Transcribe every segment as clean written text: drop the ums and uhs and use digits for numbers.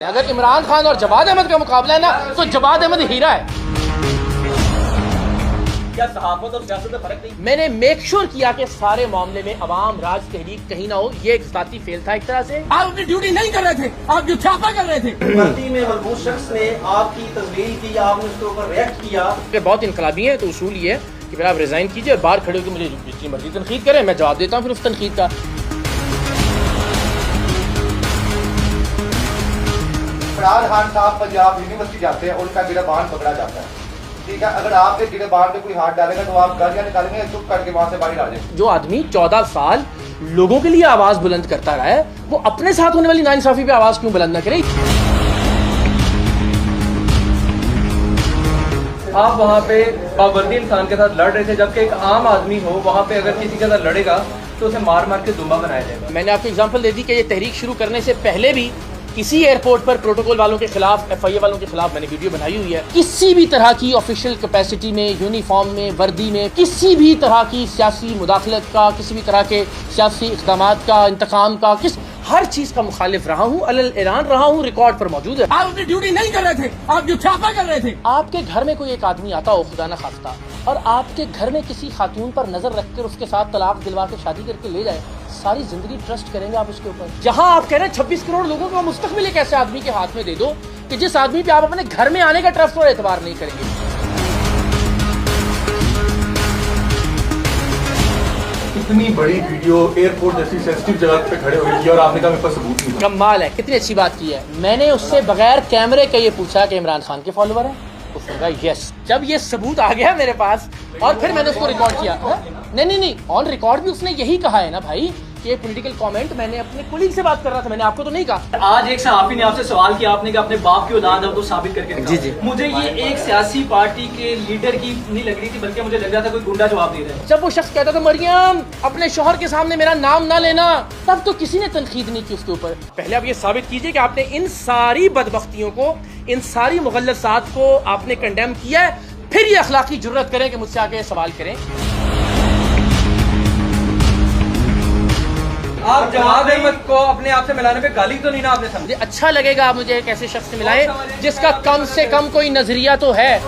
अगर इमरान खान और जवाद अहमद का मुकाबला है ना तो जवाद अहमद हीरा है। क्या सहाफत और सियासत में फर्क नहीं? मैंने मेक श्योर किया कि सारे मामले में अवाम राज तहरीक कहीं ना हो। ये एक जाती फेल था एक तरह से। आप अपनी ड्यूटी नहीं कर रहे थे, आप जो छापा कर रहे थे। वर्दी में मलबूस शख्स ने आपकी तस्वीर की, आपने उसके ऊपर रिएक्ट किया। बहुत इनकलाबी है तो उसूल ये है कि फिर आप रिजाइन कीजिए और बाहर खड़े होकर मुझे जितनी मर्जी तनकीद करें, मैं जवाब देता हूँ फिर उस तनकीद का। इमरान खान साहब पंजाब यूनिवर्सिटी जाते हैं, उनका गिरबान पकड़ा जाता है। ठीक है, अगर आपके गिरबान पे कोई हाथ डालेगा तो आप गालियां निकालेंगे या चुप करके वहां से बाहर आ जाएंगे। जो आदमी 14 साल लोगों के लिए आवाज बुलंद करता रहा है वो अपने साथ होने वाली नाइंसाफी पे आवाज क्यों बुलंद न करे? आप वहाँ पे पाबंदी इंसान के साथ लड़ रहे थे, जबकि एक आम आदमी हो वहाँ पे अगर किसी के साथ लड़ेगा तो उसे मार मार के दुम्बा बनाया जाएगा। मैंने आपको एग्जांपल दे दी कि ये तहरीक शुरू करने से पहले भी किसी एयरपोर्ट पर प्रोटोकॉल वालों के खिलाफ, FIA वालों के खिलाफ मैंने वीडियो बनाई हुई है। किसी भी तरह की ऑफिशियल कैपेसिटी में, यूनिफॉर्म में, वर्दी में, किसी भी तरह की सियासी मुदाखलत का, किसी भी तरह के सियासी इक़दामात का, इंतकाम का, हर चीज का मुखालिफ रहा हूँ, अलल ऐलान रहा हूँ, रिकॉर्ड पर मौजूद है। आप अपनी ड्यूटी नहीं कर रहे थे, आप जो छापा कर रहे थे। आपके घर में कोई एक आदमी आता हो खुदा न खास्ता और आपके घर में किसी खातून पर नजर रखकर उसके साथ तलाक दिलवा के शादी करके ले जाए, सारी जिंदगी ट्रस्ट करेंगे आप उसके ऊपर? जहां आप कह रहे हैं 26 करोड़ लोगों का मुस्तकबिल एक ऐसे आदमी के हाथ में दे दो कि जिस आदमी पे आप अपने घर में आने का ट्रस्ट और एतबार नहीं करेंगे। इतनी बड़ी वीडियो एयरपोर्ट जैसी सेंसिटिव जगह पे खड़े हुए और आपने कहा मेरे पास सबूत नहीं। कमाल है, कितनी अच्छी बात की है। मैंने उससे बगैर कैमरे के ये पूछा कि इमरान खान के फॉलोवर है, उसने कहा यस। जब ये सबूत आ गया मेरे पास और फिर मैंने उसको रिकॉर्ड किया। नहीं, ऑन रिकॉर्ड भी उसने यही कहा है ना भाई कि ये पॉलिटिकल कमेंट मैंने अपने कुलीग से बात कर रहा था, मैंने आपको तो नहीं कहा। आज एक सहाफी ने आपसे सवाल किया, आपने कहा अपने बाप की औलाद है तो साबित करके दिखाओ। जी। मुझे ये एक सियासी पार्टी के लीडर की नहीं लग रही थी, बल्कि मुझे लग रहा था कोई गुंडा जवाब दे रहा है। जब वो शख्स कहता था मरियम अपने शोहर के सामने मेरा नाम ना लेना, तब तो किसी ने तनकीद नहीं की उसके ऊपर। पहले आप ये साबित कीजिए कि आपने इन सारी बदबख्तियों को, इन सारी मुगल्लसात को आपने कंडेम किया है, फिर ये अखलाकी जुर्रत करें कि मुझसे आके सवाल करें। आप जवाद अहमद को अपने आप से मिलाने पे गाली तो नहीं ना आपने समझे? अच्छा लगेगा आप मुझे एक ऐसे शख्स से मिलाएं जिसका कम से कम कोई नजरिया तो है।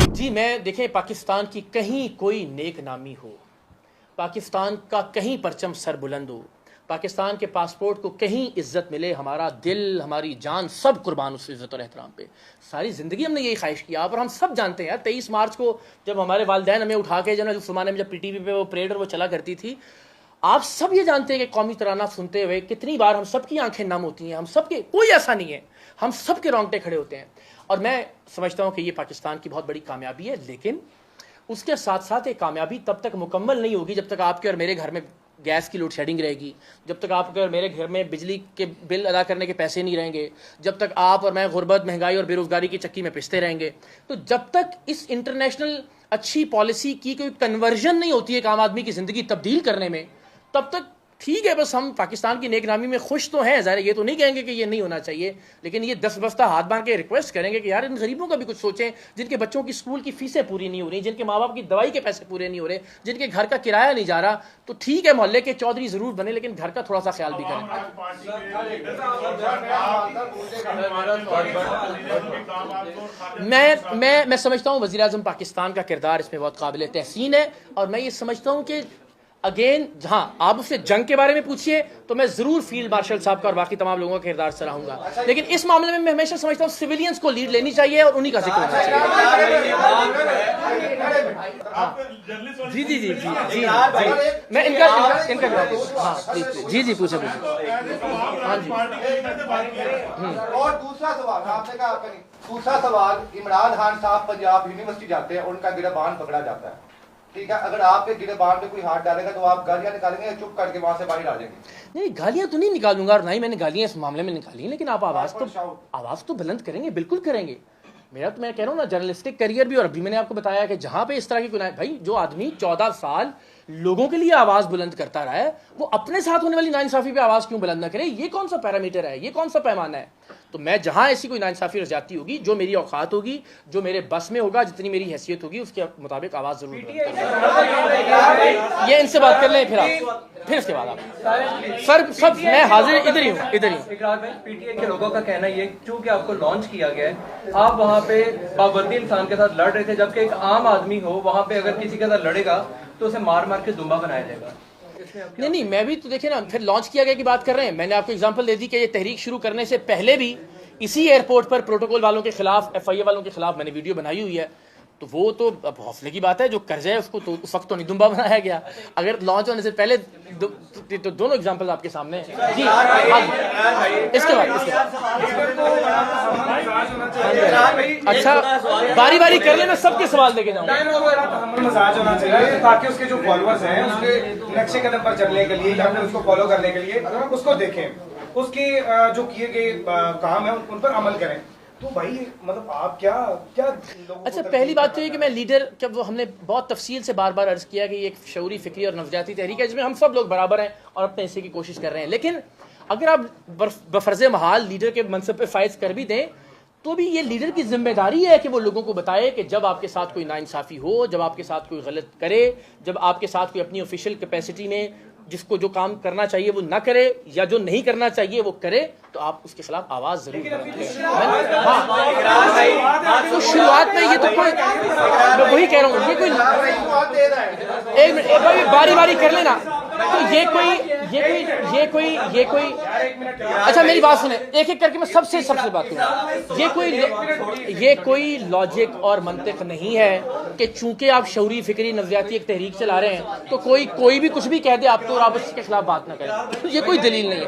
जी मैं देखें, पाकिस्तान की कहीं कोई नेक नामी हो, पाकिस्तान का कहीं परचम सर बुलंद हो, पाकिस्तान के पासपोर्ट को कहीं इज्जत मिले, हमारा दिल, हमारी जान सब कुर्बान उस इज्जत और एहतराम पे। सारी ज़िंदगी हमने यही ख्वाहिश किया और हम सब जानते हैं यार, 23 मार्च को जब हमारे वालिदैन हमें उठा के उस ज़माने में जब PTV पे वो परेड और वो चला करती थी, आप सब ये जानते हैं कि कौमी तराना सुनते हुए कितनी बार हम सब की आंखें नम होती हैं। हम सब के, कोई ऐसा नहीं है, हम सब के रोंगटे खड़े होते हैं। और मैं समझता हूँ कि ये पाकिस्तान की बहुत बड़ी कामयाबी है, लेकिन उसके साथ साथ ये कामयाबी तब तक मुकम्मल नहीं होगी जब तक आपके और मेरे घर में गैस की लोड शेडिंग रहेगी, जब तक आपके और मेरे घर में बिजली के बिल अदा करने के पैसे नहीं रहेंगे, जब तक आप और मैं गुर्बत, महंगाई और बेरोजगारी की चक्की में पिसते रहेंगे, तो जब तक इस इंटरनेशनल अच्छी पॉलिसी की कोई कन्वर्जन नहीं होती है एक आम आदमी की ज़िंदगी तब्दील करने में, तब तक ठीक है। बस हम पाकिस्तान की नेक नामी में खुश तो हैं, ज़ाहिर ये तो नहीं कहेंगे कि ये नहीं होना चाहिए, लेकिन ये 10 बस्ता हाथ बांध के रिक्वेस्ट करेंगे कि यार इन गरीबों का भी कुछ सोचें, जिनके बच्चों की स्कूल की फीसें पूरी नहीं हो रही, जिनके माँ बाप की दवाई के पैसे पूरे नहीं हो रहे, जिनके घर का किराया नहीं जा रहा, तो ठीक है मोहल्ले के चौधरी ज़रूर बने, लेकिन घर का थोड़ा सा ख्याल भी करें। मैं समझता हूँ वज़ीर आज़म पाकिस्तान का किरदार इसमें बहुत काबिल तहसीन है, और मैं ये समझता हूँ कि अगेन जहां आप उससे जंग के बारे में पूछिए तो मैं जरूर फील्ड मार्शल साहब का और बाकी तमाम लोगों का किरदार सराहूंगा, लेकिन इस मामले में मैं हमेशा समझता हूं सिविलियंस को लीड लेनी चाहिए और उन्हीं का जिक्र होना चाहिए। जी जी जी जी जी मैं इनका हाँ जी पूछे हाँ जी। और दूसरा सवाल आपने कहा, आपका नहीं, दूसरा सवाल, इमरान खान साहब पंजाब यूनिवर्सिटी जाते हैं, उनका गिरबान पकड़ा जाता है। ठीक है, अगर आपके गिरबान पे कोई हाथ डालेगा तो आप गालियां निकालेंगे या चुप करके वहां से बाहर आ जाएंगे? नहीं, गालियां तो नहीं निकालूंगा और ना ही मैंने गालियां इस मामले में निकाली, लेकिन आप आवाज तो बुलंद करेंगे, बिल्कुल करेंगे। मेरा तो मैं कह रहा हूँ ना जर्नलिस्टिक करियर भी, और अभी मैंने आपको बताया कि जहाँ पे इस तरह की कोई भाई जो आदमी 14 साल लोगों के लिए आवाज़ बुलंद करता रहा है, वो अपने साथ होने वाली नाइंसाफ़ी पे आवाज़ क्यों बुलंद ना करे? ये कौन सा पैरामीटर है, ये कौन सा पैमाना है? तो मैं जहाँ ऐसी कोई नाइंसाफ़ी और ज़्यादती होगी, जो मेरी औकात होगी, जो मेरे बस में होगा, जितनी मेरी हैसियत होगी, उसके मुताबिक आवाज़ ज़रूर बुलंद करूंगा। ये इनसे बात कर लें फिर इसके बाद आप सर सब मैं हाजिर इधर ही हूँ। इकरार भाई, पीटीआई के लोगों का कहना ये चूंकि आपको लॉन्च किया गया है, आप वहाँ पे बावर्दी इंसान के साथ लड़ रहे थे, जबकि एक आम आदमी हो वहाँ पे अगर किसी के साथ लड़ेगा तो उसे मार मार के दुम्बा बनाया जाएगा। नहीं, मैं भी तो देखे ना, फिर लॉन्च किया गया की बात कर रहे हैं। मैंने आपको एग्जांपल दे दी कि ये तहरीक शुरू करने से पहले भी इसी एयरपोर्ट पर प्रोटोकॉल वालों के खिलाफ, FIA वालों के खिलाफ मैंने वीडियो बनाई हुई है। तो वो तो अब हौसले की बात है, जो कर जाए उसको तो उस वक्त तो नहीं दुम्बा बनाया गया। अगर लॉन्च होने से पहले तो दोनों एग्जांपल आपके सामने हैं जी। इसके बाद अच्छा बारी बारी कर ले, मैं सबके सवाल लेके जाऊंगा। मजाज होना चाहिए ताकि उसके जो फॉलोअर्स हैं उसके नक्शे कदम पर चलने के लिए या फिर उसको फॉलो करने के लिए उसको देखें, उसके जो किए गए काम है उन पर अमल करें। तो भाई मतलब आप क्या अच्छा, पहली बात तो ये कि मैं लीडर, जब वो हमने बहुत तफसील से बार बार अर्ज किया कि ये एक शऊरी फिक्री और नवजाती तहरीक है जिसमें हम सब लोग बराबर हैं और अपने हिस्से की कोशिश कर रहे हैं। लेकिन अगर आप बफर्ज महाल लीडर के मनसब पे फायज कर भी दें तो भी ये लीडर की जिम्मेदारी है कि वो लोगों को बताए कि जब आपके साथ कोई नाइंसाफ़ी हो, जब आपके साथ कोई गलत करे, जब आपके साथ कोई अपनी ऑफिशियल कैपेसिटी में जिसको जो काम करना चाहिए वो ना करे या जो नहीं करना चाहिए वो करे, तो आप उसके खिलाफ आवाज जरूर करें। हाँ, तो शुरुआत में ये तो कोई, मैं वही कह रहा हूँ, ये कोई एक मिनट बारी बारी कर लेना। तो ये कोई अच्छा मेरी बात सुने, एक एक करके मैं सबसे बात करूँ। ये कोई लॉजिक और मंतिक नहीं है कि चूंकि आप शऊरी फिक्री नवजाती एक तहरीक चला रहे हैं तो कोई भी कुछ भी कह दे आपको और आप उसके खिलाफ बात ना करें। ये कोई दलील नहीं है।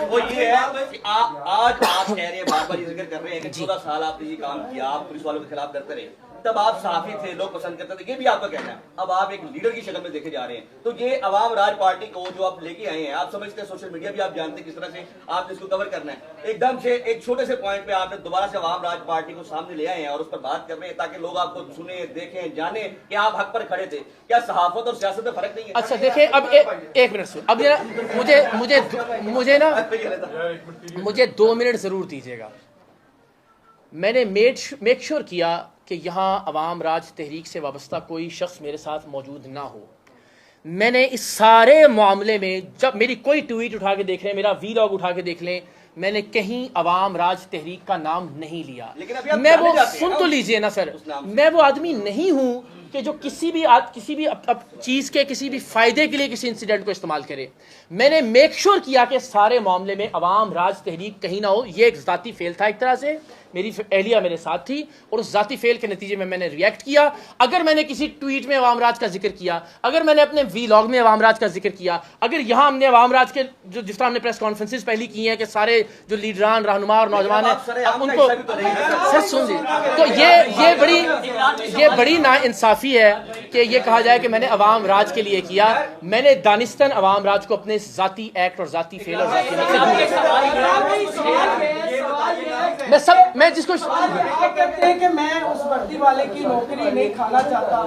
वो ये है कि आज कह रहे हैं, बार बार ये जिक्र कर रहे हैं कि 14 साल आपने ये काम किया, आप पुलिस वालों के खिलाफ करते रहे, तब आप सहाफी थे, लोग पसंद करते थे, ये भी आपका कहना है। अब आप एक लीडर की शक्ल में देखे जा रहे हैं, तो ये अवाम राज पार्टी को जो आप लेके आए हैं, आप समझते हैं, सोशल मीडिया भी आप जानते हैं किस तरह से आपने इसको कवर करना है। एकदम से एक छोटे से पॉइंट पे आपने दोबारा से अवाम राज पार्टी को सामने ले आए हैं और उस पर बात कर रहे हैं ताकि लोग आपको सुने, देखें, जाने कि आप हक पर खड़े थे। क्या सहाफत और सियासत में फर्क नहीं है? अच्छा देखिए, अब एक मिनट से, अब मुझे 2 मिनट जरूर दीजिएगा। मैंने मेक श्योर किया कि यहाँ अवाम राज तहरीक से वाबस्ता कोई शख्स मेरे साथ मौजूद ना हो। मैंने इस सारे मामले में, जब मेरी कोई ट्वीट उठा के देख लें, मेरा वीलॉग उठा के देख लें, मैंने कहीं अवाम राज तहरीक का नाम नहीं लिया। मैं वो सुन तो लीजिए ना सर, मैं वो आदमी नहीं हूं कि जो किसी भी चीज़ के किसी भी फायदे के लिए किसी इंसिडेंट को इस्तेमाल करे। मैंने मेक श्योर किया कि सारे मामले में अवाम राज तहरीक कहीं ना हो। ये एक ज़ाती फेल था, एक तरह से मेरी एहलिया मेरे साथ थी और उस ज़ाती फेल के नतीजे में मैंने रिएक्ट किया। अगर मैंने किसी ट्वीट में अवाम राज का जिक्र किया, अगर मैंने अपने वीलॉग में अवाम राज का जिक्र किया, अगर यहाँ हमने अवाम राज के जो जिस तरह हमने प्रेस कॉन्फ्रेंसेस पहली की हैं कि सारे जो लीडरान, रहनुमा और नौजवान हैं उनको सच सुनिए, तो ये बड़ी नाइंसाफ़ी है कि ये कहा जाए कि मैंने अवाम राज के लिए किया। मैंने दानिस्तन अवाम राज को अपने ज़ाती एक्ट और ज़ाती फेल और मैं जिसको कहते हैं कि मैं उस वर्दी वाले की नौकरी नहीं खाना चाहता,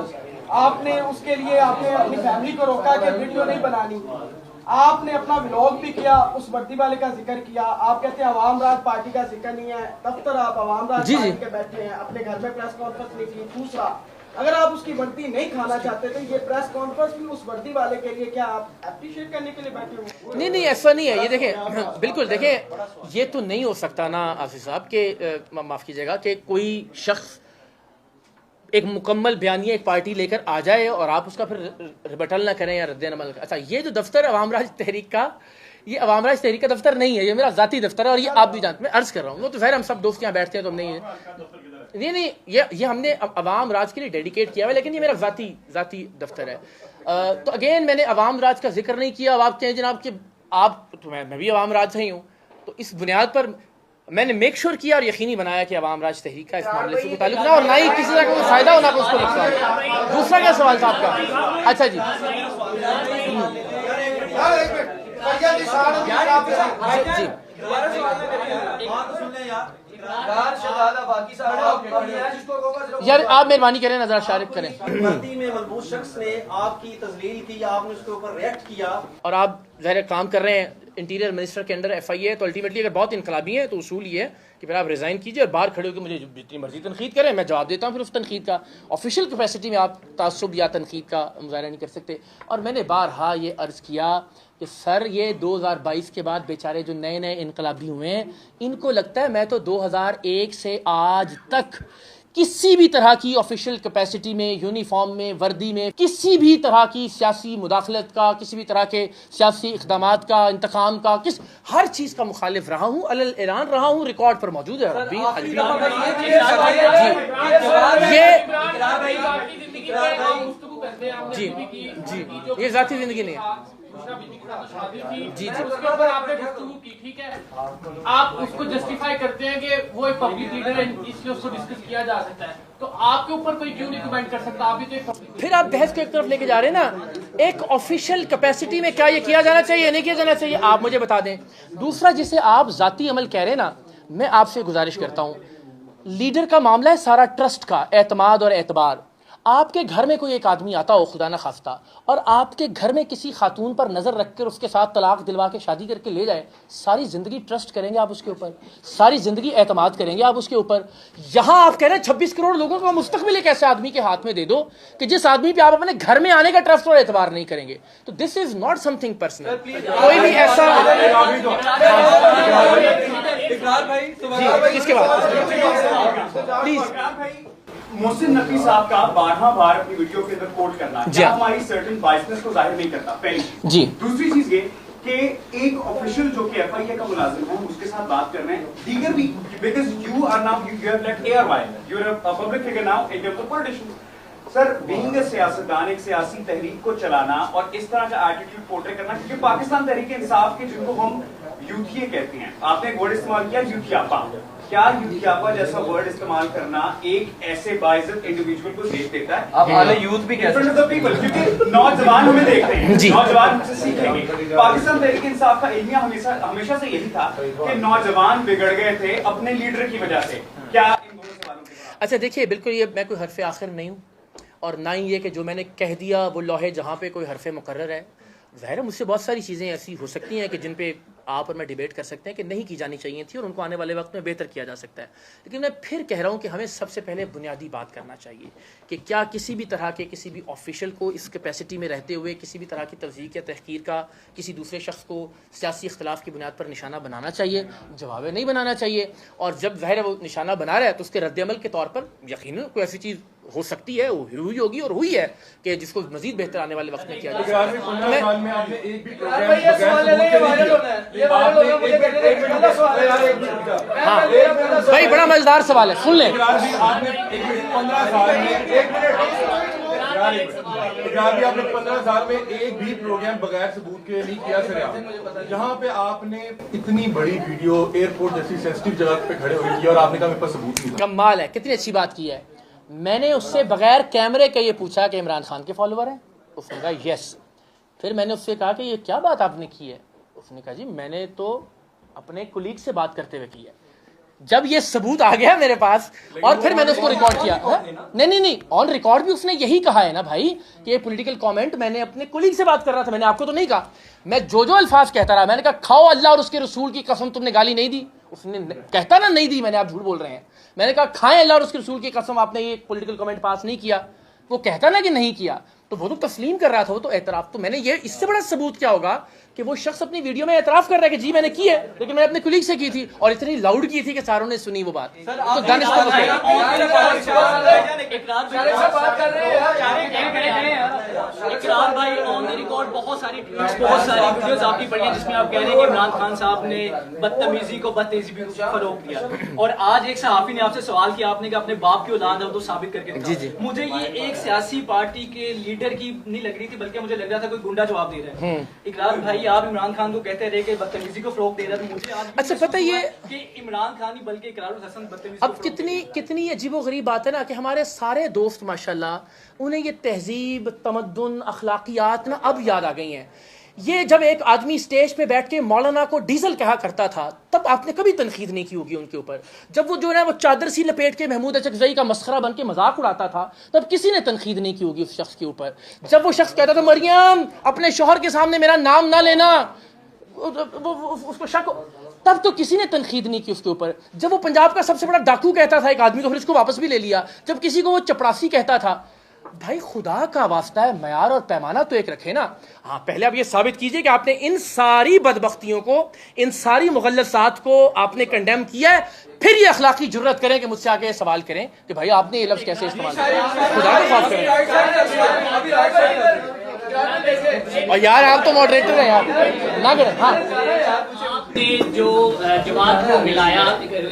आपने उसके लिए आपने अपनी फैमिली को रोका कि वीडियो नहीं बनानी, आपने अपना व्लॉग भी किया, उस वर्दी वाले का जिक्र किया। आप कहते हैं अवाम राज पार्टी का जिक्र नहीं है, दफ्तर आप अवाम राज पार्टी के बैठे हैं, अपने घर में प्रेस कॉन्फ्रेंस नहीं की। दूसरा, अगर आप उसकी वर्दी नहीं खाना चाहते तो ये प्रेस कॉन्फ्रेंस भी उस वर्दी वाले के लिए क्या आप अप्रिशिएट करने के लिए बैठे हो? नहीं ऐसा नहीं है। ये देखें, बिल्कुल देखें, ये तो नहीं हो सकता ना आसिफ साहब के, माफ़ कीजिएगा, कि कोई शख्स एक मुकम्मल बयानिया एक पार्टी लेकर आ जाए और आप उसका फिर रिबटल ना करें या रद्द-ए-अमल। अच्छा, ये जो दफ्तर अवाम राज तहरीक का, ये अवाम राज तहरीक का दफ्तर नहीं है, ये मेरा ज़ाती दफ्तर है और ये आप भी जानते, मैं अर्ज कर रहा हूँ। वो तो ज़ाहिर हम सब दोस्त यहाँ बैठते हैं तो हम नहीं है, नहीं ये हमने अवाम राज के लिए डेडिकेट किया हुआ है, लेकिन ये मेरा ज़ाती दफ्तर है। तो अगेन मैंने अवाम राज का जिक्र नहीं किया। अब आप कहें जनाब कि आप तो मैं भी अवाम राज से ही हूँ, तो इस बुनियाद पर मैंने मेक श्योर किया और यकीनी बनाया कि अवाम राज तहरीक का इस मामले से कोई ताल्लुक ना और ना ही किसी का कोई फायदा हो ना को उसको नुकसान। दूसरा क्या सवाल था आपका? अच्छा जी यार आप मेहरबानी करें, नजर शारिफ करें। वर्दी में मलबूस शख्स ने आपकी तजलील की, आपने उसके ऊपर रिएक्ट किया और आप ज़ाहिर काम कर रहे हैं इंटीरियर मिनिस्टर के अंडर FIA, तो अल्टीमेटली अगर बहुत इनकलाबी है तो उसूल ये है कि फिर आप रिज़ाइन कीजिए और बाहर खड़े होकर मुझे जितनी मर्जी तनकीद करें, मैं जवाब देता हूँ फिर उस तनकीद का। ऑफिशियल कैपेसिटी में आप तासुब या तनकीद का मुजाहरा नहीं कर सकते। और मैंने बारहा ये अर्ज़ किया कि सर ये 2022 के बाद बेचारे जो नए नए इनकलाबी हुए हैं, इनको लगता है मैं तो 2001 से आज तक किसी भी तरह की ऑफिशियल कैपेसिटी में, यूनिफॉर्म में, वर्दी में, किसी भी तरह की सियासी मुदाखलत का, किसी भी तरह के सियासी इक़दामात का, इंतकाम का, हर चीज़ का मुखालिफ रहा हूँ, अलल ऐलान रहा हूँ, रिकॉर्ड पर मौजूद है। जी जी, ये ज़ाती ज़िंदगी नहीं है। जी जी, उसके ऊपर आपने गुफ्तगू की, ठीक है, आप उसको जस्टिफाई करते हैं कि वो एक पब्लिक लीडर है, इसलिए उसको डिस्कस किया जा सकता है, तो आपके ऊपर कोई क्यों नहीं कमेंट कर सकता? आप भी तो एक पब्लिक। फिर आप बहस को एक तरफ लेके जा रहे हैं ना। एक ऑफिशियल कैपेसिटी में क्या ये किया जाना चाहिए, नहीं किया जाना चाहिए, आप मुझे बता दें। दूसरा, जिसे आप जाती अमल कह रहे हैं ना, मैं आपसे गुजारिश करता हूँ, लीडर का मामला है सारा ट्रस्ट का, एतमाद और एतबार। आपके घर में कोई एक आदमी आता हो खुदा न खास्ता और आपके घर में किसी खातून पर नजर रखकर उसके साथ तलाक दिलवा के शादी करके ले जाए, सारी जिंदगी ट्रस्ट करेंगे आप उसके ऊपर, सारी जिंदगी एतमाद करेंगे आप उसके ऊपर। यहां आप कह रहे हैं 26 करोड़ लोगों का मुस्तकबिल एक ऐसे आदमी के हाथ में दे दो कि जिस आदमी पे आप अपने घर में आने का ट्रस्ट और एतबार नहीं करेंगे। तो this is not something personal. कोई भी ऐसा किसके बाद प्लीज मोहसिन नकवी साहब का बारहा बार अपनी वीडियो के अंदर कोट करना क्या हमारी सर्टेन बायसनेस को जाहिर नहीं करता? पहली जी। दूसरी चीज ये कि एक ऑफिशियल जो कि FIA का मुलाजिम है उसके साथ बात कर रहे हैं, दीगर भी, because you are now you have left ARY, you are a public figure now in terms of politician. Sir, being a सियासतदान, एक सियासी तहरीक को चलाना और इस तरह का एटीट्यूड पोर्ट्रे करना, क्योंकि पाकिस्तान तहरीक इंसाफ के जिनको हम यूथिये कहते हैं, आपने एक वर्ड इस्तेमाल किया यूथियापा, क्या यूथियापा जैसा वर्ड इस्तेमाल करना एक ऐसे बाइज्जत इंडिविजुअल को देख देता है? आप आले यूथ भी कहते हैं, क्योंकि नौजवान हमें देख रहे हैं, नौजवान हमसे सीखेंगे। पाकिस्तान तहरीक इंसाफ का इल्मिया हमेशा से यही था कि नौजवान बिगड़ गए थे अपने लीडर की वजह से। क्या इन दोनों सवालों के बाद? अच्छा देखिए, बिल्कुल ये मैं कोई हरफ आखिर नहीं हूँ और ना ही ये कि जो मैंने कह दिया वो लोहे जहाँ पे कोई हरफ मुकर्रर है। ज़ाहिर है मुझसे बहुत सारी चीज़ें ऐसी हो सकती हैं कि जिन पे आप और मैं डिबेट कर सकते हैं कि नहीं की जानी चाहिए थी और उनको आने वाले वक्त में बेहतर किया जा सकता है। लेकिन मैं फिर कह रहा हूँ कि हमें सबसे पहले बुनियादी बात करना चाहिए कि क्या किसी भी तरह के किसी भी ऑफिशियल को इस कैपेसिटी में रहते हुए किसी भी तरह की तज़यीक़ या तहक़ीर का किसी दूसरे शख्स को सियासी इख्तलाफ की बुनियाद पर निशाना बनाना चाहिए? जवाब है नहीं बनाना चाहिए। और जब ज़ाहिर है वो निशाना बना रहा है तो उसके रद्द-ए-अमल के तौर पर यकीनन कोई ऐसी चीज़ हो सकती है, वो हुई होगी और हुई है कि जिसको मजीद बेहतर आने वाले वक्त में किया हाँ भाई, बड़ा मजेदार सवाल है, सुन लें। आपने 15 साल में एक भी प्रोग्राम बगैर सबूत के नहीं किया सर। जहाँ पे आपने इतनी बड़ी वीडियो एयरपोर्ट जैसी सेंसिटिव जगह पे खड़े हुए की और आपने कहा मेरे पास सबूत नहीं। कमाल है, कितनी अच्छी बात की है। मैंने उससे बगैर कैमरे के ये पूछा कि इमरान खान के फॉलोअर हैं? उसने कहा यस। फिर मैंने उससे कहा कि ये क्या बात आपने की है? उसने कहा जी मैंने तो अपने कुलीग से बात करते हुए की है। जब ये सबूत आ गया मेरे पास और फिर मैंने उसको रिकॉर्ड किया। नहीं, ऑन रिकॉर्ड भी उसने यही कहा है ना भाई कि ये पॉलिटिकल कमेंट मैंने अपने कुलीग से बात कर रहा था, मैंने आपको तो नहीं कहा। मैं जो अल्फाज कहता रहा, मैंने कहा खाओ अल्लाह और उसके रसूल की कसम, तुमने गाली नहीं दी। उसने कहता ना नहीं दी, मैंने, आप झूठ बोल रहे हैं। मैंने कहा खाएं अल्लाह और उसके रसूल की कसम, आपने ये पॉलिटिकल कमेंट पास नहीं किया। वो कहता ना कि नहीं किया, तो वो तो तस्लीम कर रहा था, वो तो एतराफ। तो मैंने ये, इससे बड़ा सबूत क्या होगा कि वो शख्स अपनी वीडियो में एतराफ कर रहा है कि जी मैंने की है, लेकिन मैंने अपने कुलीग से की थी और इतनी लाउड की थी कि सारों ने सुनी वो बात। तो दानिश इकरार भाई ऑन द रिकॉर्ड बहुत सारी ट्वीट्स, बहुत सारी वीडियोस आपकी पड़ी हैं जिसमें आप कह रहे हैं कि इमरान खान साहब ने बदतमीजी को बदतेजी भी फरोग दिया। और आज एक सहाफी ने आपसे सवाल किया, आपने कहा अपने बाप की औलाद है तो साबित करके दिखाओ। मुझे ये एक सियासी पार्टी के लीडर की नहीं लग रही थी, बल्कि मुझे लग रहा था कोई गुंडा जवाब दे रहा है। इकरार भाई आप इमरान खान को कहते रहे कि बदतमीजी को फरोग दे रहा है, तो मुझे आज अच्छा पता ये कि इमरान खान ही बल्कि इकरारुल हसन बदतमीजी। अब कितनी अजीबोगरीब बात है ना कि हमारे सारे दोस्त माशाल्लाह उन्हें ये तहजीब, तमद्दुन, अखलाकियात ना अब याद आ गई हैं। ये जब एक आदमी स्टेज पे बैठ के मौलाना को डीजल कहा करता था, तब आपने कभी तनकीद नहीं की होगी उनके ऊपर। जब वो जो है वो चादर सी लपेट के महमूद अचकजई का मस्खरा बन के मजाक उड़ाता था, तब किसी ने तनकीद नहीं की होगी उस शख्स के ऊपर। जब वो शख्स कहता था मरियम अपने शौहर के सामने मेरा नाम ना लेना, उसको शक, तब तो किसी ने तनकीद नहीं की उसके ऊपर। जब वो पंजाब का सबसे बड़ा डाकू कहता था एक आदमी, तो फिर उसको वापस भी ले लिया। जब किसी को वो चपरासी कहता था, भाई खुदा का वास्ता है मयार और पैमाना तो एक रखे ना। हाँ, पहले आप ये साबित कीजिए कि आपने इन सारी बदबख्तियों को, इन सारी मुगल्लसात को आपने कंडेम किया है, फिर ये अखलाकी जुर्रत करें कि मुझसे आके सवाल करें कि भाई आपने ये लफ्ज कैसे इस्तेमाल किया। खुदा का खौफ करें। और यार आप तो मॉडरेटर हैं यार, ना करें। हाँ, आपने जो जमात को मिलाया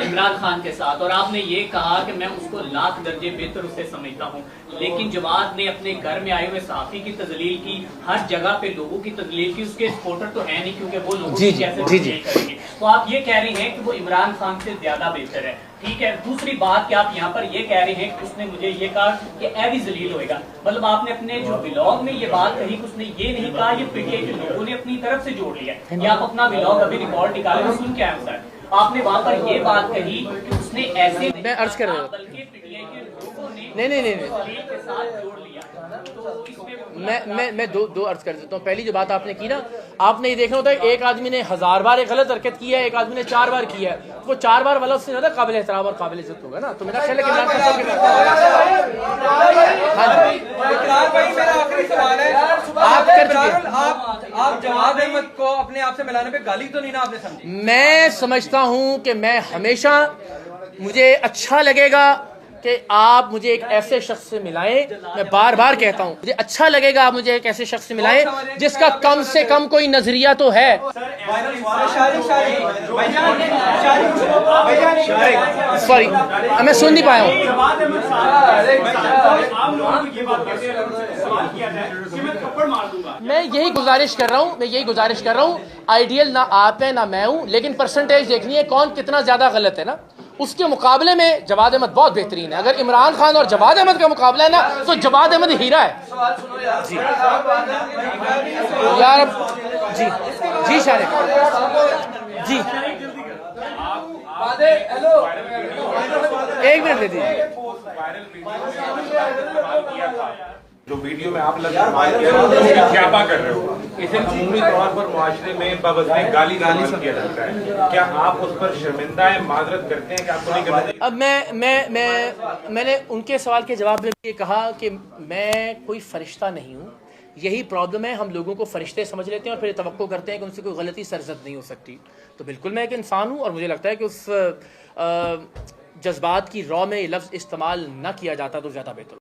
इमरान खान के साथ, और आपने ये कहा कि मैं उसको लाख दर्जे बेहतर उससे समझता हूँ, लेकिन जमात ने अपने घर में आए हुए सहाफी की तजलील की, हर जगह पे लोगों की तजलील की। उसके सपोर्टर तो है नहीं, क्योंकि वो लोगों की कैसे तजलील करेंगे। तो आप ये कह रहे हैं कि वो इमरान खान से ज्यादा बेहतर है, ठीक है। दूसरी बात कि आप यहाँ पर ये कह रहे हैं कि उसने मुझे ये कहा कि ऐवी जलील होएगा, मतलब आपने अपने जो ब्लॉग में ये बात कही कि उसने ये नहीं कहा, ये पीटीआई के लोगों ने अपनी तरफ से जोड़ लिया। या आप अपना ब्लॉग अभी रिकॉर्ड निकाले, सुन के आए सर, आपने वहां पर ये बात कही कि उसने ऐसे मैं अर्ज कर रहा हूँ, बल्कि पीटीआई के लोगों ने नहीं के साथ जोड़ लिया। तो मैं दो अर्ज कर देता हूँ। पहली जो बात आपने की ना, आपने ये देखना होता है एक आदमी ने 1000 बार एक गलत हरकत की है, एक आदमी ने 4 बार की है, तो वो 4 बार वाला उससे ज्यादा काबिल एहतराम और काबिल इज्जत होगा ना। तो मेरा ख्याल है कि इमरान खान साहब के आखिरी सवाल है, आप जवाद अहमद को अपने आप से मिलाने पे गाली तो नहीं ना आपने समझी? मैं समझता हूं कि मैं हमेशा, मुझे अच्छा लगेगा कि आप मुझे एक ऐसे शख्स से मिलाएं। मैं बार बार कहता हूं, मुझे अच्छा लगेगा आप मुझे एक ऐसे शख्स से मिलाएं जिसका कम से कम कोई नजरिया तो है। सॉरी, मैं सुन नहीं पाया हूं। मैं यही गुजारिश कर रहा हूं, आइडियल ना आप है ना मैं हूं, लेकिन परसेंटेज देखनी है कौन कितना ज्यादा गलत है ना। उसके मुकाबले में जवाद अहमद बहुत बेहतरीन है। अगर इमरान खान और जवाद अहमद का मुकाबला है ना, तो जवाद अहमद हीरा है। जी यार, जी शारिक जी, एक मिनट दे दीजिए। जो वीडियो में आप ख्यापा कर रहे हो, इसे अमूमी तौर पर मुआशरे में बवज़्न गाली किया जाता है, क्या आप उस पर शर्मिंदा है, माजरत करते हैं कि आपको नहीं करना चाहिए? अब मैंने उनके सवाल के जवाब में ये कहा कि मैं कोई फरिश्ता नहीं हूँ। यही प्रॉब्लम है, हम लोगों को फरिश्ते समझ लेते हैं और फिर तवक्को करते हैं कि उनसे कोई गलती सरजद नहीं हो सकती। तो बिल्कुल मैं एक इंसान हूँ, और मुझे लगता है कि उस जज्बात की रॉ में लफ्ज़ इस्तेमाल ना किया जाता तो ज़्यादा बेहतर।